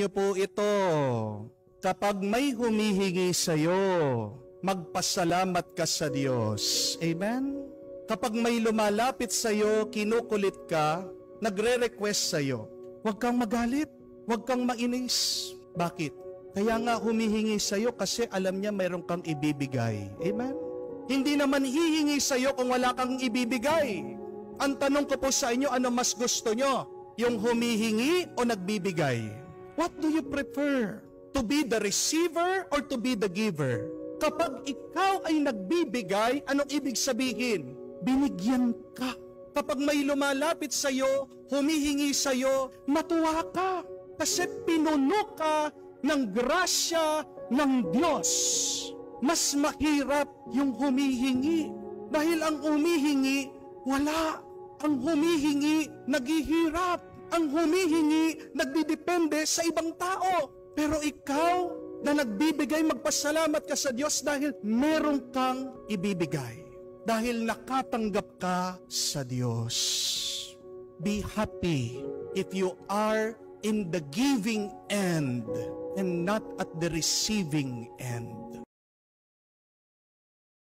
niyo po ito. Kapag may humihingi sa iyo, magpasalamat ka sa Diyos. Amen? Kapag may lumalapit sa iyo, kinukulit ka, nagre-request sa iyo, huwag kang magalit, huwag kang mainis. Bakit? Kaya nga humihingi sa iyo kasi alam niya mayroon kang ibibigay. Amen? Hindi naman hihingi sa iyo kung wala kang ibibigay. Ang tanong ko po sa inyo, ano mas gusto nyo? Yung humihingi o nagbibigay? What do you prefer? To be the receiver or to be the giver? Kapag ikaw ay nagbibigay, anong ibig sabihin? Binigyan ka. Kapag may lumalapit sa iyo, humihingi sa iyo, matuwa ka. Kasi pinuno ka ng grasya ng Diyos. Mas mahirap yung humihingi. Dahil ang humihingi, wala. Ang humihingi, naghihirap. Ang humihingi, nagdidepende sa ibang tao. Pero ikaw na nagbibigay, magpasalamat ka sa Diyos dahil meron kang ibibigay. Dahil nakatanggap ka sa Diyos. Be happy if you are in the giving end and not at the receiving end.